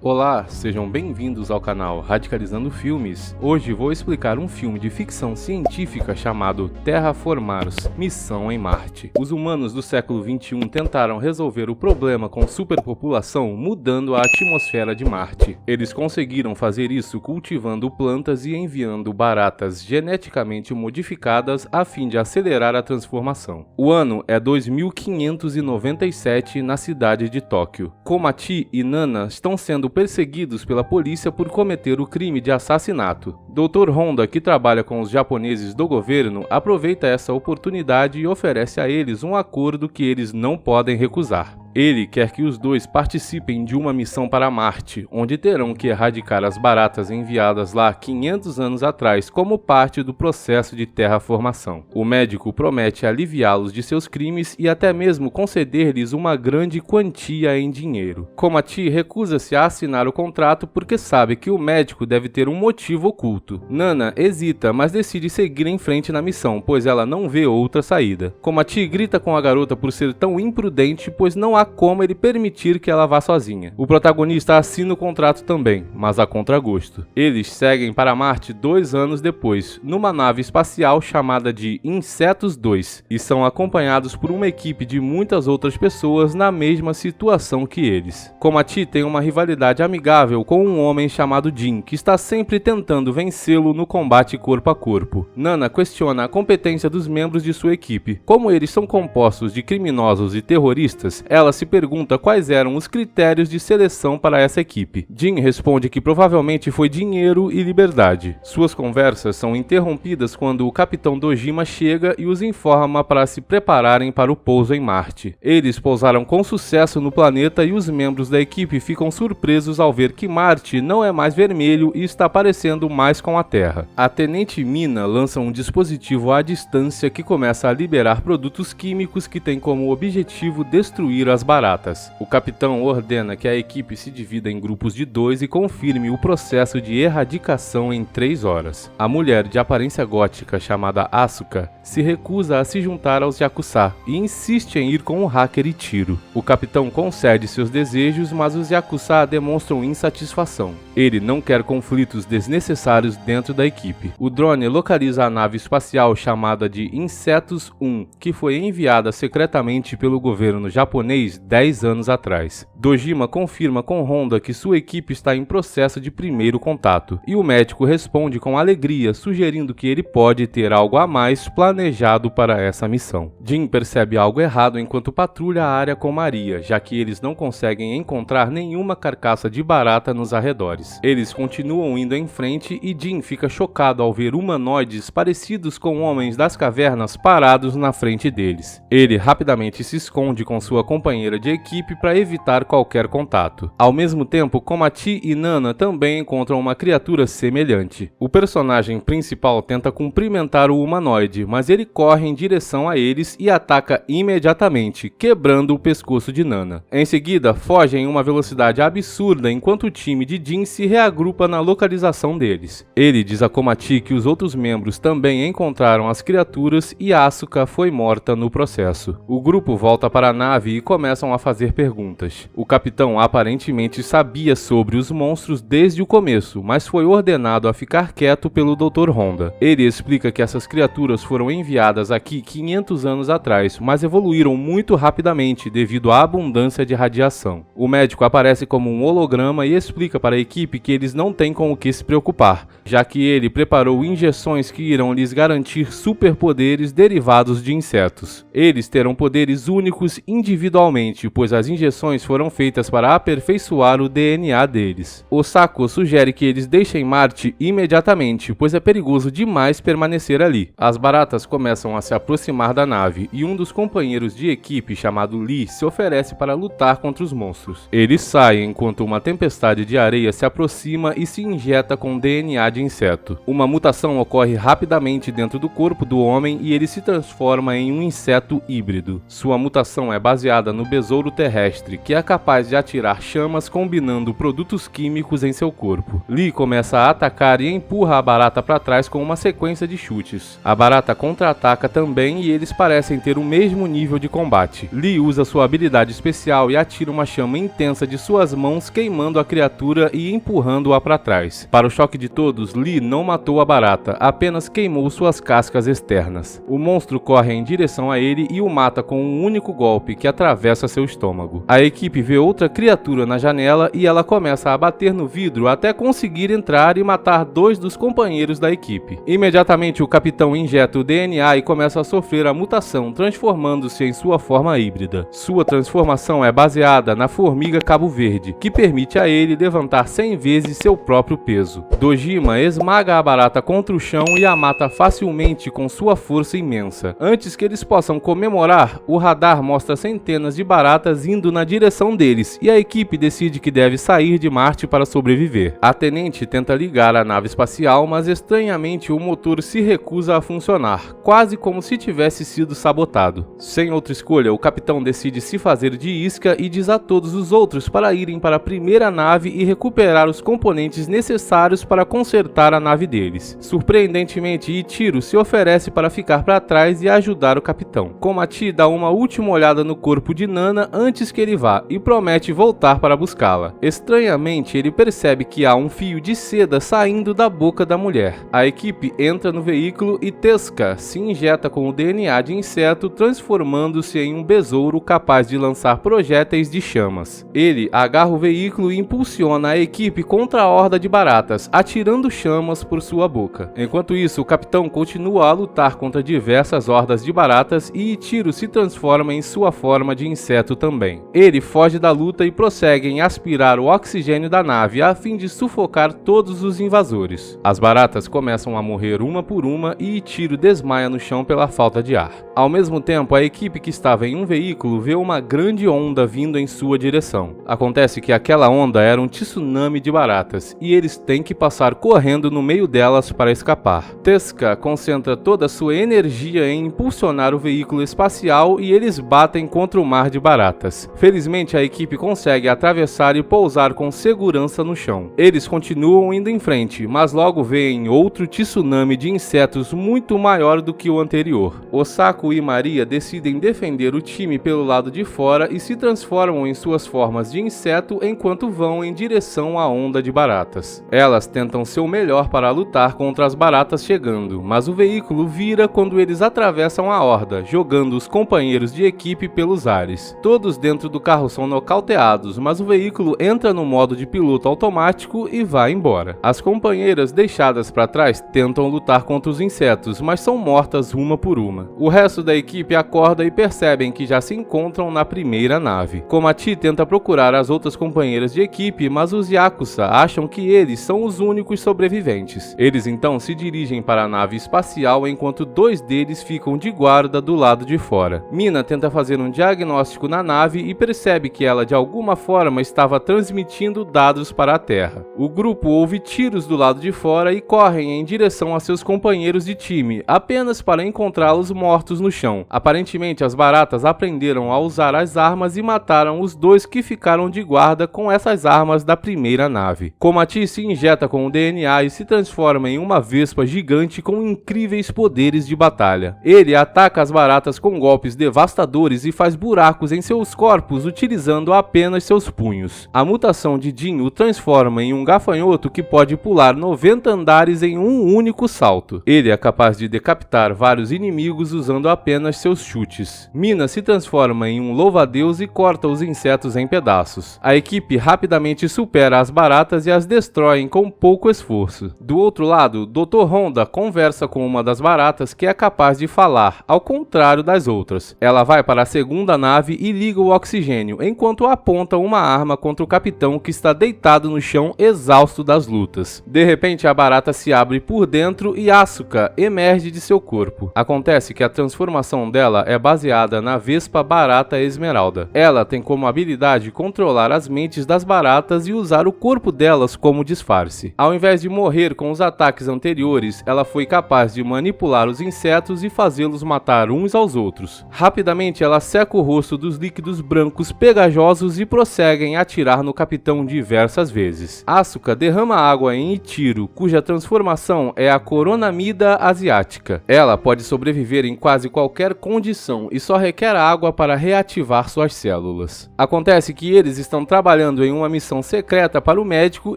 Olá, sejam bem-vindos ao canal Radicalizando Filmes. Hoje vou explicar um filme de ficção científica chamado Terraformars, Missão em Marte. Os humanos do século XXI tentaram resolver o problema com superpopulação mudando a atmosfera de Marte. Eles conseguiram fazer isso cultivando plantas e enviando baratas geneticamente modificadas a fim de acelerar a transformação. O ano é 2597 na cidade de Tóquio. Komachi e Nana estão sendo perseguidos pela polícia por cometer o crime de assassinato. Dr. Honda, que trabalha com os japoneses do governo, aproveita essa oportunidade e oferece a eles um acordo que eles não podem recusar. Ele quer que os dois participem de uma missão para Marte, onde terão que erradicar as baratas enviadas lá 500 anos atrás como parte do processo de terraformação. O médico promete aliviá-los de seus crimes e até mesmo conceder-lhes uma grande quantia em dinheiro. Komachi recusa-se a assinar o contrato porque sabe que o médico deve ter um motivo oculto. Nana hesita, mas decide seguir em frente na missão, pois ela não vê outra saída. Komachi grita com a garota por ser tão imprudente, pois não há como ele permitir que ela vá sozinha. O protagonista assina o contrato também, mas a contragosto. Eles seguem para Marte 2 anos depois, numa nave espacial chamada de Insetos 2, e são acompanhados por uma equipe de muitas outras pessoas na mesma situação que eles. Komachi tem uma rivalidade amigável com um homem chamado Jin, que está sempre tentando vencê-lo no combate corpo a corpo. Nana questiona a competência dos membros de sua equipe. Como eles são compostos de criminosos e terroristas, ela se pergunta quais eram os critérios de seleção para essa equipe. Jin responde que provavelmente foi dinheiro e liberdade. Suas conversas são interrompidas quando o Capitão Dojima chega e os informa para se prepararem para o pouso em Marte. Eles pousaram com sucesso no planeta e os membros da equipe ficam surpresos ao ver que Marte não é mais vermelho e está parecendo mais com a Terra. A Tenente Mina lança um dispositivo à distância que começa a liberar produtos químicos que têm como objetivo destruir as baratas. O capitão ordena que a equipe se divida em grupos de 2 e confirme o processo de erradicação em 3 horas. A mulher de aparência gótica chamada Asuka se recusa a se juntar aos Yakuza e insiste em ir com o hacker Ichiro. O capitão concede seus desejos, mas os Yakuza demonstram insatisfação. Ele não quer conflitos desnecessários dentro da equipe. O drone localiza a nave espacial chamada de Insetos 1, que foi enviada secretamente pelo governo japonês 10 anos atrás. Dojima confirma com Honda que sua equipe está em processo de primeiro contato, e o médico responde com alegria, sugerindo que ele pode ter algo a mais planejado para essa missão. Jin percebe algo errado enquanto patrulha a área com Maria, já que eles não conseguem encontrar nenhuma carcaça de barata nos arredores. Eles continuam indo em frente e Jin fica chocado ao ver humanoides parecidos com homens das cavernas parados na frente deles. Ele rapidamente se esconde com sua companheira de equipe para evitar qualquer contato. Ao mesmo tempo, Komachi e Nana também encontram uma criatura semelhante. O personagem principal tenta cumprimentar o humanoide, mas ele corre em direção a eles e ataca imediatamente, quebrando o pescoço de Nana. Em seguida, foge em uma velocidade absurda enquanto o time de Jin se reagrupa na localização deles. Ele diz a Komachi que os outros membros também encontraram as criaturas e Asuka foi morta no processo. O grupo volta para a nave e começam a fazer perguntas. O capitão aparentemente sabia sobre os monstros desde o começo, mas foi ordenado a ficar quieto pelo Dr. Honda. Ele explica que essas criaturas foram enviadas aqui 500 anos atrás, mas evoluíram muito rapidamente devido à abundância de radiação. O médico aparece como um holograma e explica para a equipe que eles não têm com o que se preocupar, já que ele preparou injeções que irão lhes garantir superpoderes derivados de insetos. Eles terão poderes únicos individualmente, pois as injeções foram feitas para aperfeiçoar o DNA deles. Osako sugere que eles deixem Marte imediatamente, pois é perigoso demais permanecer ali. As baratas começam a se aproximar da nave e um dos companheiros de equipe, chamado Lee, se oferece para lutar contra os monstros. Ele sai enquanto uma tempestade de areia se aproxima e se injeta com DNA de inseto. Uma mutação ocorre rapidamente dentro do corpo do homem e ele se transforma em um inseto híbrido. Sua mutação é baseada no besouro terrestre, que é capaz de atirar chamas combinando produtos químicos em seu corpo. Lee começa a atacar e empurra a barata para trás com uma sequência de chutes. A barata contra-ataca também e eles parecem ter o mesmo nível de combate. Lee usa sua habilidade especial e atira uma chama intensa de suas mãos, queimando a criatura e empurrando-a para trás. Para o choque de todos, Lee não matou a barata, apenas queimou suas cascas externas. O monstro corre em direção a ele e o mata com um único golpe que atravessa seu estômago. A equipe vê outra criatura na janela e ela começa a bater no vidro até conseguir entrar e matar 2 dos companheiros da equipe. Imediatamente o capitão injeta o DNA e começa a sofrer a mutação, transformando-se em sua forma híbrida. Sua transformação é baseada na formiga Cabo Verde, que permite a ele levantar 100 vezes seu próprio peso. Dojima esmaga a barata contra o chão e a mata facilmente com sua força imensa. Antes que eles possam comemorar, o radar mostra centenas de baratas indo na direção deles e a equipe decide que deve sair de Marte para sobreviver. A tenente tenta ligar a nave espacial, mas estranhamente o motor se recusa a funcionar, quase como se tivesse sido sabotado. Sem outra escolha, o capitão decide se fazer de isca e diz a todos os outros para irem para a primeira nave e recuperar os componentes necessários para consertar a nave deles. Surpreendentemente, Ichiro se oferece para ficar para trás e ajudar o capitão. Komati dá uma última olhada no corpo de Nana antes que ele vá e promete voltar para buscá-la. Estranhamente, ele percebe que há um fio de seda saindo da boca da mulher. A equipe entra no veículo e Tezuka se injeta com o DNA de inseto, transformando-se em um besouro capaz de lançar projéteis de chamas. Ele agarra o veículo e impulsiona a equipe contra a horda de baratas, atirando chamas por sua boca. Enquanto isso, o capitão continua a lutar contra diversas hordas de baratas e Ichiro se transforma em sua forma de inseto também. Ele foge da luta e prossegue em aspirar o oxigênio da nave a fim de sufocar todos os invasores. As baratas começam a morrer uma por uma e Ichiro desmaia no chão pela falta de ar. Ao mesmo tempo, a equipe que estava em um veículo vê uma grande onda vindo em sua direção. Acontece que aquela onda era um tsunami de baratas e eles têm que passar correndo no meio delas para escapar. Tezuka concentra toda sua energia em impulsionar o veículo espacial e eles batem contra o mar de baratas. Felizmente, a equipe consegue atravessar e pousar com segurança no chão. Eles continuam indo em frente, mas logo veem outro tsunami de insetos muito maior do que o anterior. Osako e Maria decidem defender o time pelo lado de fora e se transformam em suas formas de inseto enquanto vão em direção à onda de baratas. Elas tentam seu melhor para lutar contra as baratas chegando, mas o veículo vira quando eles atravessam a horda, jogando os companheiros de equipe pelos ares. Todos dentro do carro são nocauteados, mas o veículo entra no modo de piloto automático e vai embora. As companheiras deixadas para trás tentam lutar contra os insetos, mas são mortas uma por uma. O resto da equipe acorda e percebem que já se encontram na primeira nave. Komati tenta procurar as outras companheiras de equipe, mas os Yakuza acham que eles são os únicos sobreviventes. Eles então se dirigem para a nave espacial enquanto 2 deles ficam de guarda do lado de fora. Mina tenta fazer um diagnóstico na nave e percebe que ela de alguma forma estava transmitindo dados para a Terra. O grupo ouve tiros do lado de fora e correm em direção a seus companheiros de time, apenas para encontrá-los mortos no chão. Aparentemente, as baratas aprenderam a usar as armas e mataram os 2 que ficaram de guarda com essas armas da primeira nave. Komati se injeta com o DNA e se transforma em uma vespa gigante com incríveis poderes de batalha. Ele ataca as baratas com golpes devastadores e faz buracos em seus corpos utilizando apenas seus punhos. A mutação de Jin o transforma em um gafanhoto que pode pular 90 andares em um único salto. Ele é capaz de decapitar vários inimigos usando apenas seus chutes. Mina se transforma em um louva-a-Deus e corta os insetos em pedaços. A equipe rapidamente supera as baratas e as destroem com pouco esforço. Do outro lado, Dr. Honda conversa com uma das baratas que é capaz de falar, ao contrário das outras. Ela vai para a segunda nave e liga o oxigênio, enquanto aponta uma arma contra o capitão que está deitado no chão exausto das lutas. De repente, a barata se abre por dentro e Asuka emerge de seu corpo. Acontece que a transformação dela é baseada na Vespa Barata Esmeralda. Ela tem como habilidade controlar as mentes das baratas e usar o corpo delas como disfarce. Ao invés de morrer com os ataques anteriores, ela foi capaz de manipular os insetos e fazê-los matar uns aos outros. Rapidamente, ela seca o rosto dos líquidos brancos pegajosos e prosseguem a atirar no capitão diversas vezes. Asuka derrama água em Ichiro, cuja transformação é a Coronamida asiática. Ela pode sobreviver em quase qualquer condição e só requer água para reativar suas células. Acontece que eles estão trabalhando em uma missão secreta para o médico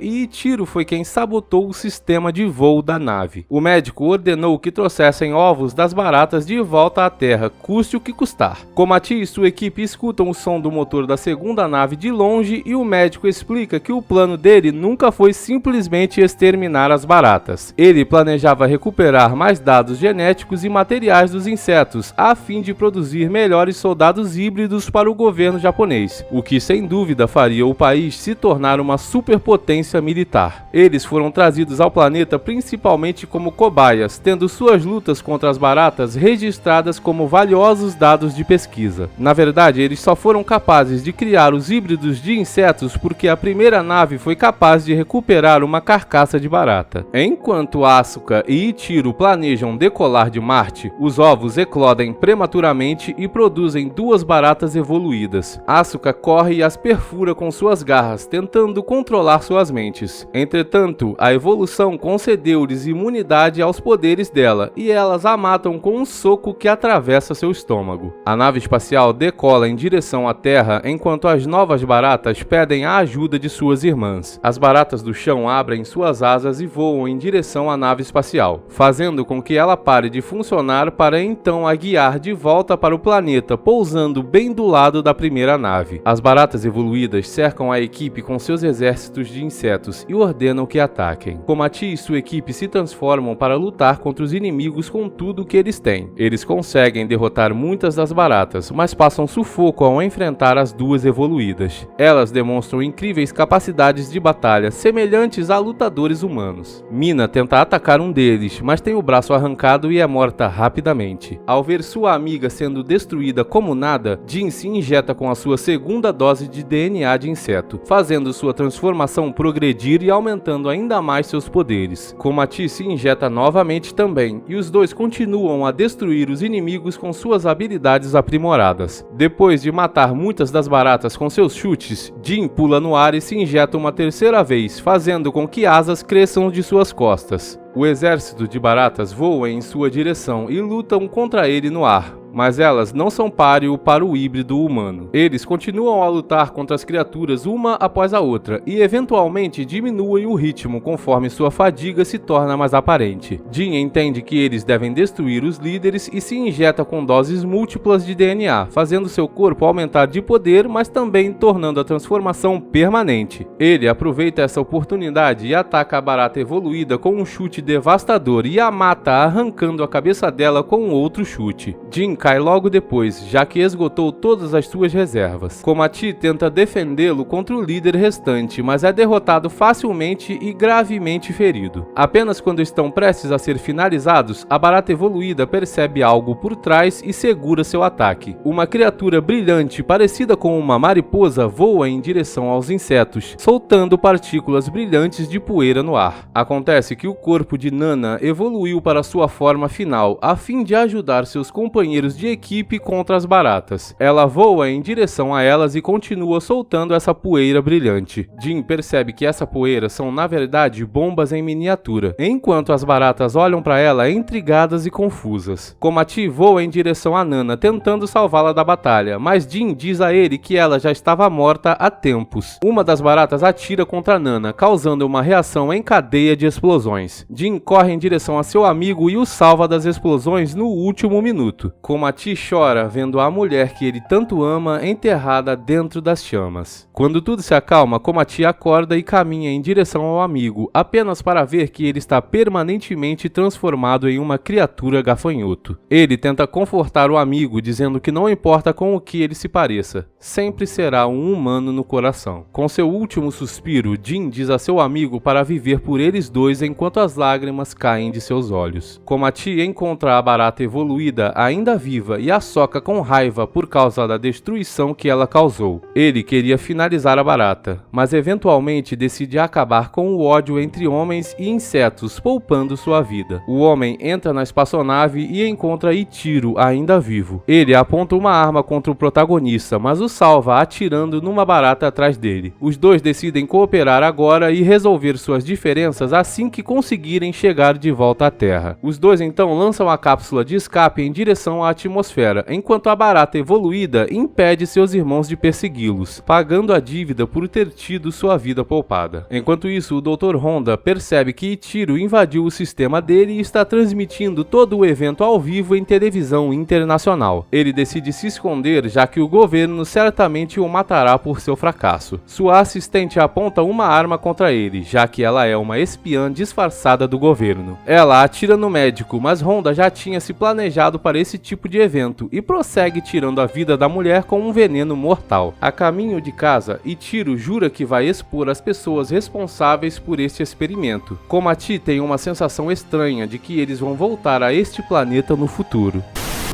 e Ichiro foi quem sabotou o sistema de voo da nave. O médico ordenou que trouxessem ovos das baratas de volta à Terra, custe o que custar. Komati e sua equipe escutam o som do motor da segunda nave de longe e o médico explica que o plano dele nunca foi simplesmente exterminar as baratas. Ele planejava recuperar mais dados genéticos e materiais dos insetos, a fim de produzir melhores soldados híbridos para o governo japonês, o que sem dúvida faria o país se tornar uma superpotência militar. Eles foram trazidos ao planeta principalmente como cobaias, tendo suas lutas contra as baratas registradas como valiosos dados de pesquisa. Na verdade, eles só foram capazes de criar os híbridos de insetos porque a primeira nave foi capaz de recuperar uma carcaça de barata. Enquanto Asuka e Ichiro planejam decolar de Marte, os ovos eclodem prematuramente e produzem duas baratas evoluídas. Asuka corre e as perfura com suas garras, tentando controlar suas mentes. Entretanto, a evolução concedeu-lhes imunidade aos poderes dela, e elas a matam com um soco que atravessa seu estômago. A nave espacial decola em direção à Terra, enquanto as novas baratas pedem a ajuda de suas irmãs. As baratas do chão abrem suas asas e voam em direção à nave espacial, fazendo com que ela pare de funcionar para então a guiar de volta para o planeta, pousando bem do lado da primeira nave. As baratas evoluídas cercam a equipe com seus exércitos de insetos e ordenam que ataquem. Komati e sua equipe se transformam para lutar contra os inimigos com tudo o que eles têm. Eles conseguem derrotar muitas das baratas, mas passam sufoco ao enfrentar as duas evoluídas. Elas demonstram incríveis capacidades de batalha, semelhantes a lutadores humanos. Mina tenta atacar um deles, mas tem o braço arrancado e é morta rapidamente. Ao ver sua amiga sendo destruída como nada, Jin se injeta com a sua segunda dose de DNA de inseto, fazendo sua transformação progredir e aumentando ainda mais seus poderes. Komati se injeta novamente também, e os dois continuam a destruir os inimigos com suas habilidades aprimoradas. Depois de matar muitas das baratas com seus chutes, Jin pula no ar e se injeta uma terceira vez, fazendo com que asas cresçam de suas costas. O exército de baratas voa em sua direção e lutam contra ele no ar, mas elas não são páreo para o híbrido humano. Eles continuam a lutar contra as criaturas uma após a outra e eventualmente diminuem o ritmo conforme sua fadiga se torna mais aparente. Jin entende que eles devem destruir os líderes e se injeta com doses múltiplas de DNA, fazendo seu corpo aumentar de poder, mas também tornando a transformação permanente. Ele aproveita essa oportunidade e ataca a barata evoluída com um chute devastador e a mata arrancando a cabeça dela com outro chute. Jin cai logo depois, já que esgotou todas as suas reservas. Komati tenta defendê-lo contra o líder restante, mas é derrotado facilmente e gravemente ferido. Apenas quando estão prestes a ser finalizados, a barata evoluída percebe algo por trás e segura seu ataque. Uma criatura brilhante parecida com uma mariposa voa em direção aos insetos, soltando partículas brilhantes de poeira no ar. Acontece que o corpo de Nana evoluiu para sua forma final, a fim de ajudar seus companheiros de equipe contra as baratas. Ela voa em direção a elas e continua soltando essa poeira brilhante. Jin percebe que essa poeira são na verdade bombas em miniatura, enquanto as baratas olham para ela intrigadas e confusas. Komati voa em direção a Nana, tentando salvá-la da batalha, mas Jin diz a ele que ela já estava morta há tempos. Uma das baratas atira contra Nana, causando uma reação em cadeia de explosões. Jin corre em direção a seu amigo e o salva das explosões no último minuto. Komati chora vendo a mulher que ele tanto ama enterrada dentro das chamas. Quando tudo se acalma, Komati acorda e caminha em direção ao amigo, apenas para ver que ele está permanentemente transformado em uma criatura gafanhoto. Ele tenta confortar o amigo, dizendo que não importa com o que ele se pareça, sempre será um humano no coração. Com seu último suspiro, Jin diz a seu amigo para viver por eles dois enquanto as lágrimas caem de seus olhos. Komati encontra a barata evoluída ainda viva e a soca com raiva por causa da destruição que ela causou. Ele queria finalizar a barata, mas eventualmente decide acabar com o ódio entre homens e insetos, poupando sua vida. O homem entra na espaçonave e encontra Ichiro ainda vivo. Ele aponta uma arma contra o protagonista, mas o salva atirando numa barata atrás dele. Os dois decidem cooperar agora e resolver suas diferenças assim que conseguirem chegar de volta à Terra. Os dois então lançam a cápsula de escape em direção à atmosfera, enquanto a barata evoluída impede seus irmãos de persegui-los, pagando a dívida por ter tido sua vida poupada. Enquanto isso, o Dr. Honda percebe que Ichiro invadiu o sistema dele e está transmitindo todo o evento ao vivo em televisão internacional. Ele decide se esconder, já que o governo certamente o matará por seu fracasso. Sua assistente aponta uma arma contra ele, já que ela é uma espiã disfarçada do governo. Ela atira no médico, mas Honda já tinha se planejado para esse tipo de evento e prossegue tirando a vida da mulher com um veneno mortal. A caminho de casa, Ichiro jura que vai expor as pessoas responsáveis por este experimento. Komati tem uma sensação estranha de que eles vão voltar a este planeta no futuro.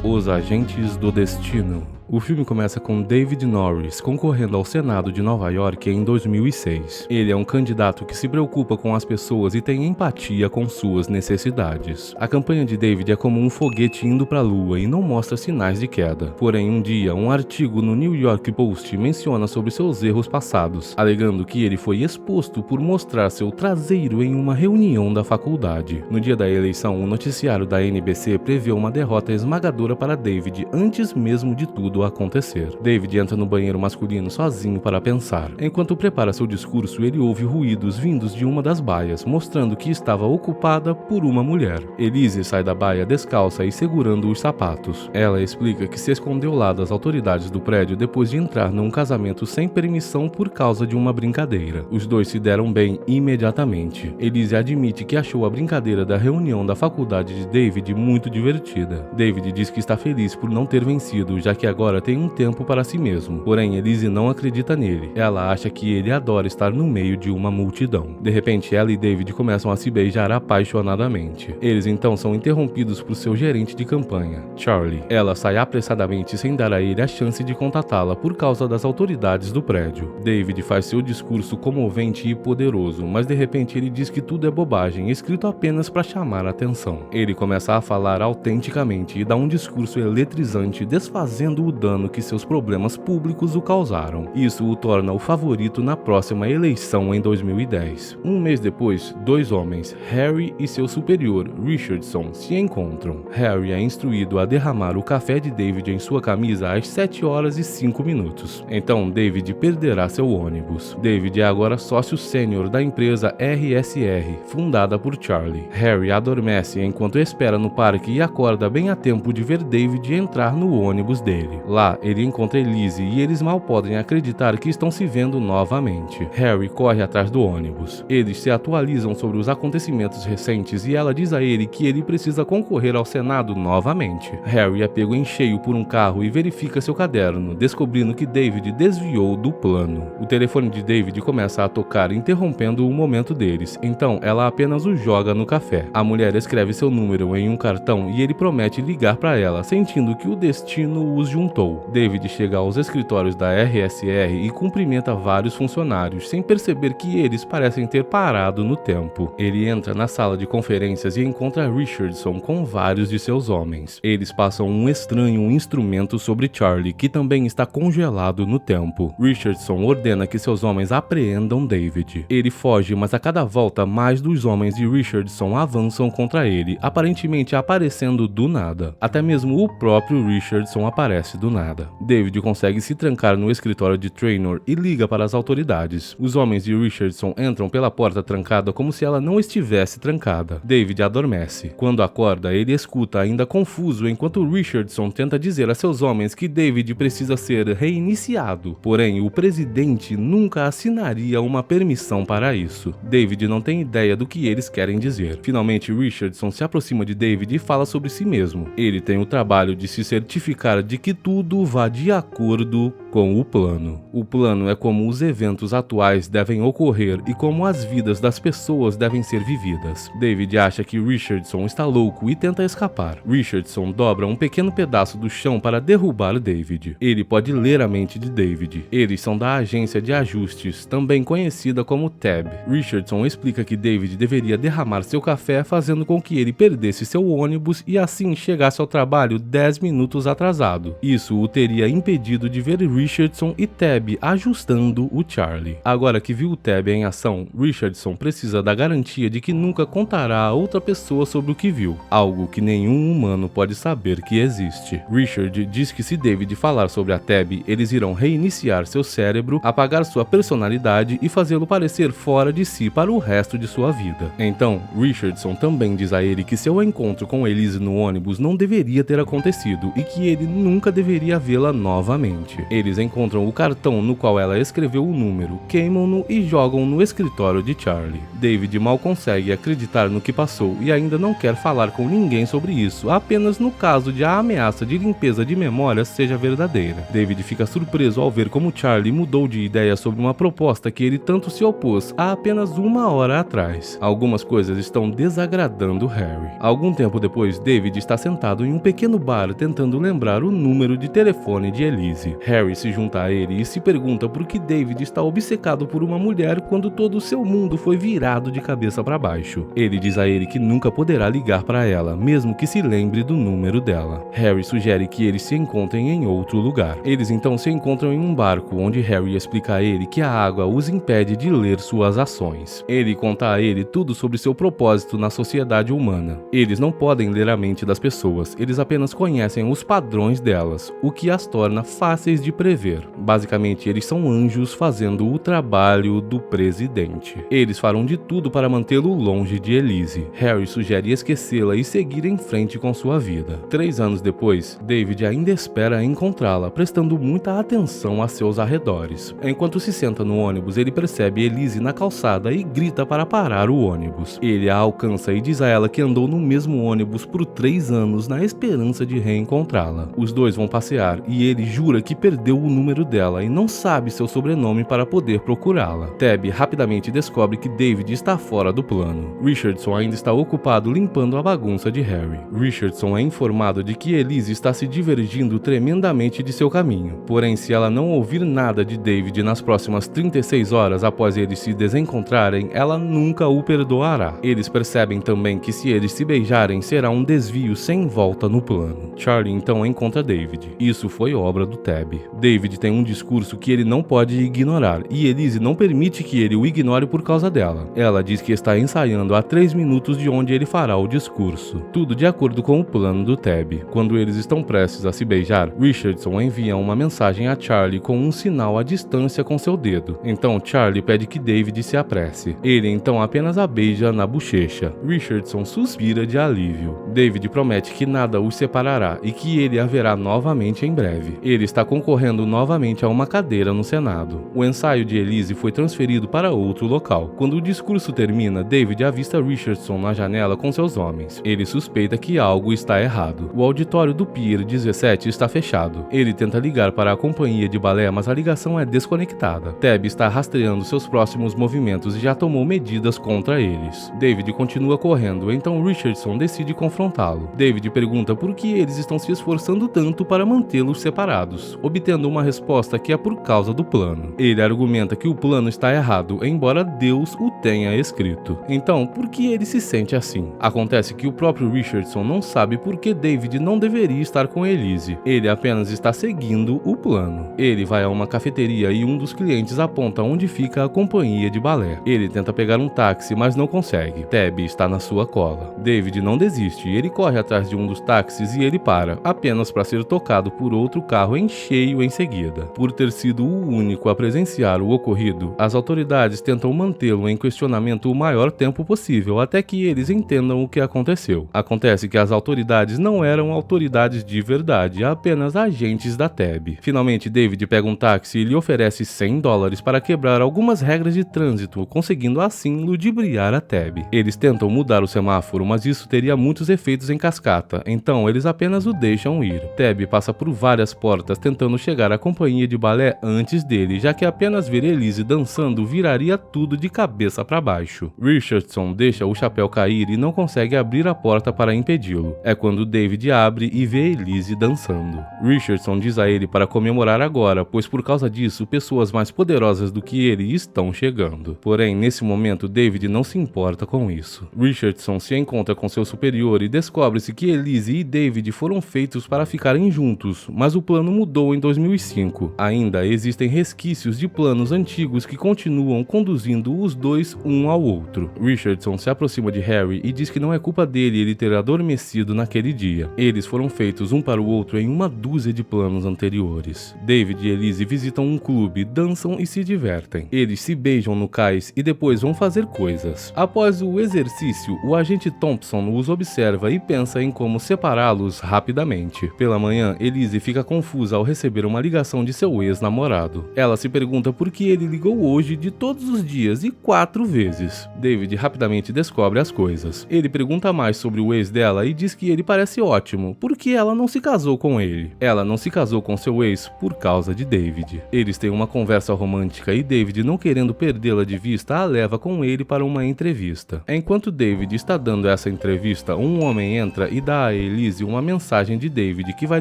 Os Agentes do Destino. O filme começa com David Norris concorrendo ao Senado de Nova York em 2006. Ele é um candidato que se preocupa com as pessoas e tem empatia com suas necessidades. A campanha de David é como um foguete indo para a lua e não mostra sinais de queda. Porém, um dia, um artigo no New York Post menciona sobre seus erros passados, alegando que ele foi exposto por mostrar seu traseiro em uma reunião da faculdade. No dia da eleição, o noticiário da NBC prevê uma derrota esmagadora para David antes mesmo de tudo acontecer. David entra no banheiro masculino sozinho para pensar. Enquanto prepara seu discurso, ele ouve ruídos vindos de uma das baias, mostrando que estava ocupada por uma mulher. Elise sai da baia descalça e segurando os sapatos. Ela explica que se escondeu lá das autoridades do prédio depois de entrar num casamento sem permissão por causa de uma brincadeira. Os dois se deram bem imediatamente. Elise admite que achou a brincadeira da reunião da faculdade de David muito divertida. David diz que está feliz por não ter vencido, já que agora tem um tempo para si mesmo. Porém, Elise não acredita nele. Ela acha que ele adora estar no meio de uma multidão. De repente, ela e David começam a se beijar apaixonadamente. Eles então são interrompidos por seu gerente de campanha, Charlie. Ela sai apressadamente sem dar a ele a chance de contatá-la por causa das autoridades do prédio. David faz seu discurso comovente e poderoso, mas de repente ele diz que tudo é bobagem, escrito apenas para chamar a atenção. Ele começa a falar autenticamente e dá um discurso eletrizante, desfazendo o dano que seus problemas públicos o causaram. Isso o torna o favorito na próxima eleição em 2010. Um mês depois, dois homens, Harry e seu superior, Richardson, se encontram. Harry é instruído a derramar o café de David em sua camisa às 7h05. Então, David perderá seu ônibus. David é agora sócio sênior da empresa RSR, fundada por Charlie. Harry adormece enquanto espera no parque e acorda bem a tempo de ver David entrar no ônibus dele. Lá, ele encontra Elise e eles mal podem acreditar que estão se vendo novamente. Harry corre atrás do ônibus. Eles se atualizam sobre os acontecimentos recentes e ela diz a ele que ele precisa concorrer ao Senado novamente. Harry é pego em cheio por um carro e verifica seu caderno, descobrindo que David desviou do plano. O telefone de David começa a tocar, interrompendo o momento deles, então ela apenas o joga no café. A mulher escreve seu número em um cartão e ele promete ligar para ela, sentindo que o destino os juntou. David chega aos escritórios da RSR e cumprimenta vários funcionários, sem perceber que eles parecem ter parado no tempo. Ele entra na sala de conferências e encontra Richardson com vários de seus homens. Eles passam um estranho instrumento sobre Charlie, que também está congelado no tempo. Richardson ordena que seus homens apreendam David. Ele foge, mas a cada volta mais dos homens de Richardson avançam contra ele, aparentemente aparecendo do nada. Até mesmo o próprio Richardson aparece do nada. David consegue se trancar no escritório de Traynor e liga para as autoridades. Os homens de Richardson entram pela porta trancada como se ela não estivesse trancada. David adormece. Quando acorda, ele escuta ainda confuso enquanto Richardson tenta dizer a seus homens que David precisa ser reiniciado. Porém, o presidente nunca assinaria uma permissão para isso. David não tem ideia do que eles querem dizer. Finalmente, Richardson se aproxima de David e fala sobre si mesmo. Ele tem o trabalho de se certificar de que tudo tudo vá de acordo com o plano. O plano é como os eventos atuais devem ocorrer e como as vidas das pessoas devem ser vividas. David acha que Richardson está louco e tenta escapar. Richardson dobra um pequeno pedaço do chão para derrubar David. Ele pode ler a mente de David. Eles são da agência de ajustes, também conhecida como TAB. Richardson explica que David deveria derramar seu café, fazendo com que ele perdesse seu ônibus e assim chegasse ao trabalho 10 minutos atrasado. Isso o teria impedido de ver Richardson e Tab ajustando o Charlie. Agora que viu o Tab em ação, Richardson precisa da garantia de que nunca contará a outra pessoa sobre o que viu, algo que nenhum humano pode saber que existe. Richard diz que se David falar sobre a Tab, eles irão reiniciar seu cérebro, apagar sua personalidade e fazê-lo parecer fora de si para o resto de sua vida. Então, Richardson também diz a ele que seu encontro com Elise no ônibus não deveria ter acontecido e que ele nunca deveria vê-la novamente. Eles encontram o cartão no qual ela escreveu o número, queimam-no e jogam no escritório de Charlie. David mal consegue acreditar no que passou e ainda não quer falar com ninguém sobre isso, apenas no caso de a ameaça de limpeza de memórias seja verdadeira. David fica surpreso ao ver como Charlie mudou de ideia sobre uma proposta que ele tanto se opôs há apenas uma hora atrás. Algumas coisas estão desagradando Harry. Algum tempo depois, David está sentado em um pequeno bar tentando lembrar o número de telefone de Elise. Harry se junta a ele e se pergunta por que David está obcecado por uma mulher quando todo o seu mundo foi virado de cabeça para baixo. Ele diz a ele que nunca poderá ligar para ela, mesmo que se lembre do número dela. Harry sugere que eles se encontrem em outro lugar. Eles então se encontram em um barco, onde Harry explica a ele que a água os impede de ler suas ações. Ele conta a ele tudo sobre seu propósito na sociedade humana. Eles não podem ler a mente das pessoas, eles apenas conhecem os padrões delas, o que as torna fáceis de prever. Basicamente, eles são anjos fazendo o trabalho do presidente. Eles farão de tudo para mantê-lo longe de Elise. Harry sugere esquecê-la e seguir em frente com sua vida. 3 anos depois, David ainda espera encontrá-la, prestando muita atenção a seus arredores. Enquanto se senta no ônibus, ele percebe Elise na calçada e grita para parar o ônibus. Ele a alcança e diz a ela que andou no mesmo ônibus por 3 anos na esperança de reencontrá-la. Os dois vão passear e ele jura que perdeu o número dela e não sabe seu sobrenome para poder procurá-la. Tab rapidamente descobre que David está fora do plano. Richardson ainda está ocupado limpando a bagunça de Harry. Richardson é informado de que Elise está se divergindo tremendamente de seu caminho. Porém, se ela não ouvir nada de David nas próximas 36 horas após eles se desencontrarem, ela nunca o perdoará. Eles percebem também que se eles se beijarem, será um desvio sem volta no plano. Charlie então encontra David. Isso foi obra do Tab. David tem um discurso que ele não pode ignorar e Elise não permite que ele o ignore por causa dela. Ela diz que está ensaiando há 3 minutos de onde ele fará o discurso. Tudo de acordo com o plano do Tab. Quando eles estão prestes a se beijar, Richardson envia uma mensagem a Charlie com um sinal à distância com seu dedo. Então Charlie pede que David se apresse. Ele então apenas a beija na bochecha. Richardson suspira de alívio. David promete que nada os separará e que ele a verá novamente em breve. Ele está concorrendo novamente a uma cadeira no Senado. O ensaio de Elise foi transferido para outro local. Quando o discurso termina, David avista Richardson na janela com seus homens. Ele suspeita que algo está errado. O auditório do Pier 17 está fechado. Ele tenta ligar para a companhia de balé, mas a ligação é desconectada. Tab está rastreando seus próximos movimentos e já tomou medidas contra eles. David continua correndo, então Richardson decide confrontá-lo. David pergunta por que eles estão se esforçando tanto para mantê-los separados, obtendo uma resposta que é por causa do plano. Ele argumenta que o plano está errado, embora Deus o tenha escrito. Então, por que ele se sente assim? Acontece que o próprio Richardson não sabe por que David não deveria estar com Elise. Ele apenas está seguindo o plano. Ele vai a uma cafeteria e um dos clientes aponta onde fica a companhia de balé. Ele tenta pegar um táxi, mas não consegue. Tab está na sua cola. David não desiste, ele corre atrás de um dos táxis e ele para, apenas para ser tocado por outro carro em cheio em seguida. Por ter sido o único a presenciar o ocorrido, as autoridades tentam mantê-lo em questionamento o maior tempo possível, até que eles entendam o que aconteceu. Acontece que as autoridades não eram autoridades de verdade, apenas agentes da Tab. Finalmente, David pega um táxi e lhe oferece $100 para quebrar algumas regras de trânsito, conseguindo assim ludibriar a Tab. Eles tentam mudar o semáforo, mas isso teria muitos efeitos em cascata, então eles apenas o deixam ir. Tab passa passa por várias portas tentando chegar à companhia de balé antes dele, já que apenas ver Elise dançando viraria tudo de cabeça para baixo. Richardson deixa o chapéu cair e não consegue abrir a porta para impedi-lo. É quando David abre e vê Elise dançando. Richardson diz a ele para comemorar agora, pois por causa disso, pessoas mais poderosas do que ele estão chegando. Porém, nesse momento, David não se importa com isso. Richardson se encontra com seu superior e descobre-se que Elise e David foram feitos para ficarem juntos, mas o plano mudou em 2005. Ainda existem resquícios de planos antigos que continuam conduzindo os dois um ao outro. Richardson se aproxima de Harry e diz que não é culpa dele ele ter adormecido naquele dia. Eles foram feitos um para o outro em uma dúzia de planos anteriores. David e Elise visitam um clube, dançam e se divertem. Eles se beijam no cais e depois vão fazer coisas. Após o exercício, o agente Thompson os observa e pensa em como separá-los rapidamente. Pela manhã, Elise fica confusa ao receber uma ligação de seu ex-namorado. Ela se pergunta por que ele ligou hoje de todos os dias e 4 vezes. David rapidamente descobre as coisas. Ele pergunta mais sobre o ex dela e diz que ele parece ótimo, porque ela não se casou com ele. Ela não se casou com seu ex por causa de David. Eles têm uma conversa romântica e David, não querendo perdê-la de vista, a leva com ele para uma entrevista. Enquanto David está dando essa entrevista, um homem entra e dá a Elise uma mensagem de David que vai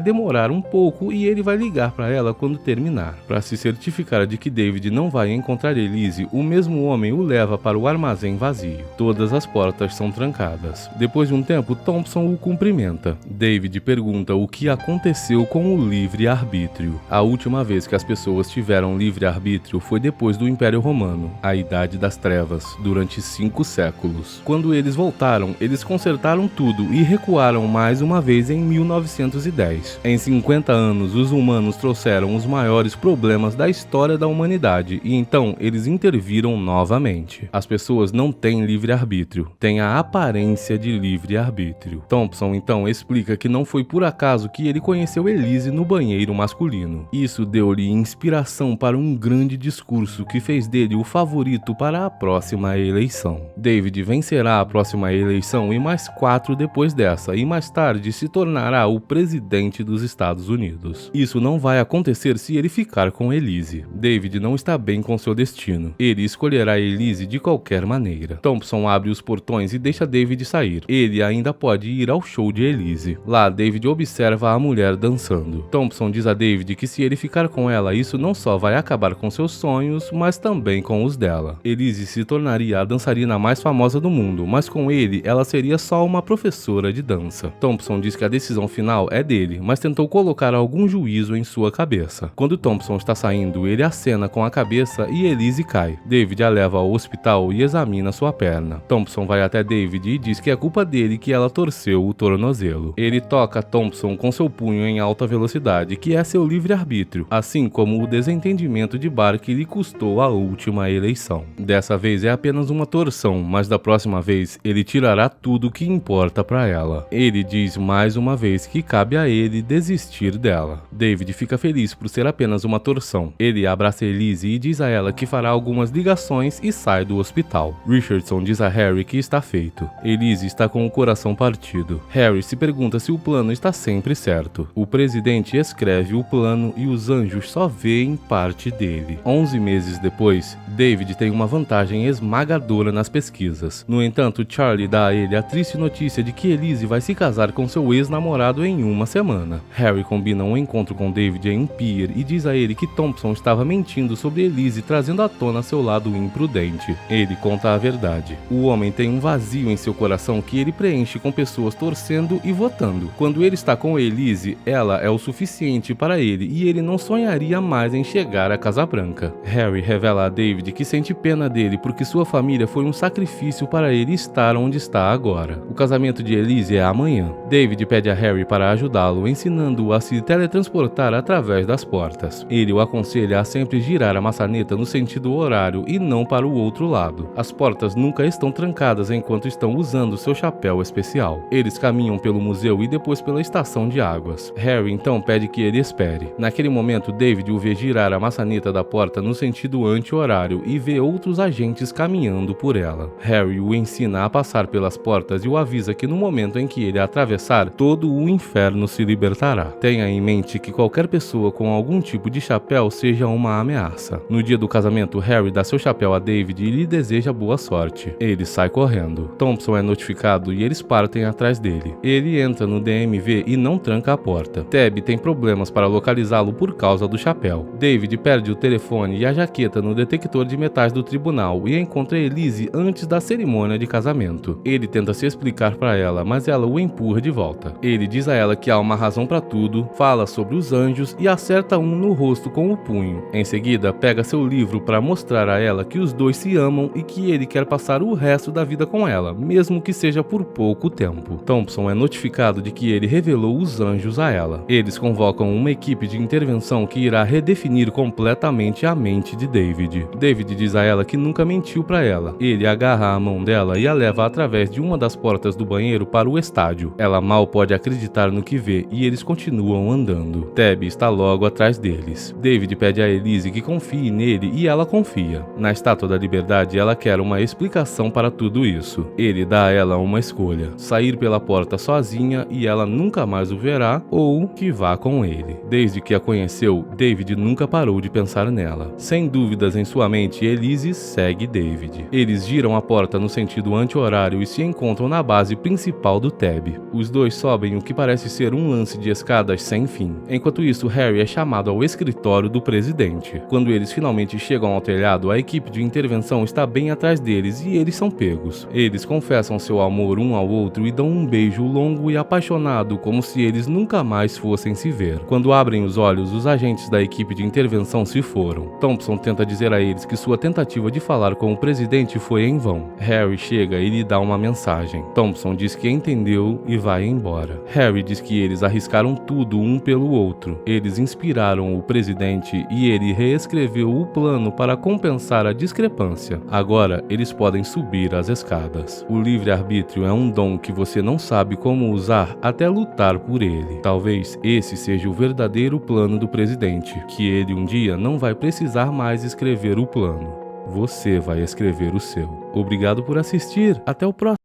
demorar um pouco e ele vai ligar para ela quando terminar. Para se certificar de que David não vai encontrar Elise, o mesmo homem o leva para o armazém vazio. Todas as portas são trancadas. Depois de um tempo, Thompson o cumprimenta. David pergunta o que aconteceu com o livre-arbítrio. A última vez que as pessoas tiveram livre-arbítrio foi depois do Império Romano, a Idade das Trevas, durante 5 séculos. Quando eles voltaram, eles consertaram tudo e recuaram mais uma vez em 1910. Em 50 anos, os humanos trouxeram os maiores problemas da história da humanidade e então eles interviram novamente. As pessoas não têm livre-arbítrio, têm a aparência de livre-arbítrio. Thompson então explica que não foi por acaso que ele conheceu Elise no banheiro masculino. Isso deu-lhe inspiração para um grande discurso que fez dele o favorito para a próxima eleição. David vencerá a próxima eleição e mais 4 depois dessa, e mais tarde se tornará o presidente dos Estados Unidos. Isso não vai acontecer se ele ficar com Elise. David não está bem com seu destino. Ele escolherá Elise de qualquer maneira. Thompson abre os portões e deixa David sair. Ele ainda pode ir ao show de Elise. Lá, David observa a mulher dançando. Thompson diz a David que se ele ficar com ela, isso não só vai acabar com seus sonhos, mas também com os dela. Elise se tornaria a dançarina mais famosa do mundo, mas com ele, ela seria só uma professora de dança. Thompson diz que a decisão final é dele, mas tentou colocar algum juízo em sua cabeça. Quando Thompson está saindo, ele acena com a cabeça e Elise cai. David a leva ao hospital e examina sua perna. Thompson vai até David e diz que é culpa dele que ela torceu o tornozelo. Ele toca Thompson com seu punho em alta velocidade, que é seu livre-arbítrio, assim como o desentendimento de bar que lhe custou a última eleição. Dessa vez é apenas uma torção, mas da próxima vez ele tirará tudo o que importa para ela. Ele diz mais uma vez que cabe a ele desistir dela. David fica feliz por ser apenas uma torção. Ele abraça Elise e diz a ela que fará algumas ligações e sai do hospital. Richardson diz a Harry que está feito. Elise está com o coração partido. Harry se pergunta se o plano está sempre certo. O presidente escreve o plano e os anjos só veem parte dele. 11 meses depois, David tem uma vantagem esmagadora nas pesquisas. No entanto, Charlie dá a ele a triste notícia de que Elise vai se casar com seu ex-namorado em uma semana. Harry combina um encontro com David em um pier e diz a ele que Thompson estava mentindo sobre Elise, trazendo à tona seu lado imprudente. Ele conta a verdade. O homem tem um vazio em seu coração que ele preenche com pessoas torcendo e votando. Quando ele está com Elise, ela é o suficiente para ele e ele não sonharia mais em chegar à Casa Branca. Harry revela a David que sente pena dele porque sua família foi um sacrifício para ele estar onde está agora. O casamento de Elise é amanhã. David pede a Harry para ajudá-lo, ensinando-o a se teletransportar através das portas. Ele o aconselha a sempre girar a maçaneta no sentido horário e não para o outro lado. As portas nunca estão trancadas enquanto estão usando seu chapéu especial. Eles caminham pelo museu e depois pela estação de águas. Harry então pede que ele espere. Naquele momento, David o vê girar a maçaneta da porta no sentido anti-horário e vê outros agentes caminhando por ela. Harry o ensina a passar pelas portas e o avisa que no momento em que ele atravessar, todo o inferno se libertará. encontrará. Tenha em mente que qualquer pessoa com algum tipo de chapéu seja uma ameaça. No dia do casamento, Harry dá seu chapéu a David e lhe deseja boa sorte. Ele sai correndo. Thompson é notificado e eles partem atrás dele. Ele entra no DMV e não tranca a porta. Tab tem problemas para localizá-lo por causa do chapéu. David perde o telefone e a jaqueta no detector de metais do tribunal e encontra Elise antes da cerimônia de casamento. Ele tenta se explicar para ela, mas ela o empurra de volta. Ele diz a ela que há uma razão para tudo, fala sobre os anjos e acerta um no rosto com o punho. Em seguida, pega seu livro para mostrar a ela que os dois se amam e que ele quer passar o resto da vida com ela, mesmo que seja por pouco tempo. Thompson é notificado de que ele revelou os anjos a ela. Eles convocam uma equipe de intervenção que irá redefinir completamente a mente de David. David diz a ela que nunca mentiu para ela. Ele agarra a mão dela e a leva através de uma das portas do banheiro para o estádio. Ela mal pode acreditar no que vê e eles continuam andando. Tab está logo atrás deles. David pede a Elise que confie nele e ela confia. Na Estátua da Liberdade, ela quer uma explicação para tudo isso. Ele dá a ela uma escolha: sair pela porta sozinha e ela nunca mais o verá, ou que vá com ele. Desde que a conheceu, David nunca parou de pensar nela. Sem dúvidas em sua mente, Elise segue David. Eles giram a porta no sentido anti-horário e se encontram na base principal do Tab. Os dois sobem o que parece ser um lance de escadas sem fim. Enquanto isso, Harry é chamado ao escritório do presidente. Quando eles finalmente chegam ao telhado, a equipe de intervenção está bem atrás deles e eles são pegos. Eles confessam seu amor um ao outro e dão um beijo longo e apaixonado, como se eles nunca mais fossem se ver. Quando abrem os olhos, os agentes da equipe de intervenção se foram. Thompson tenta dizer a eles que sua tentativa de falar com o presidente foi em vão. Harry chega e lhe dá uma mensagem. Thompson diz que entendeu e vai embora. Harry diz que eles arriscaram tudo um pelo outro. Eles inspiraram o presidente e ele reescreveu o plano para compensar a discrepância. Agora, eles podem subir as escadas. O livre-arbítrio é um dom que você não sabe como usar até lutar por ele. Talvez esse seja o verdadeiro plano do presidente, que ele um dia não vai precisar mais escrever o plano. Você vai escrever o seu. Obrigado por assistir. Até o próximo.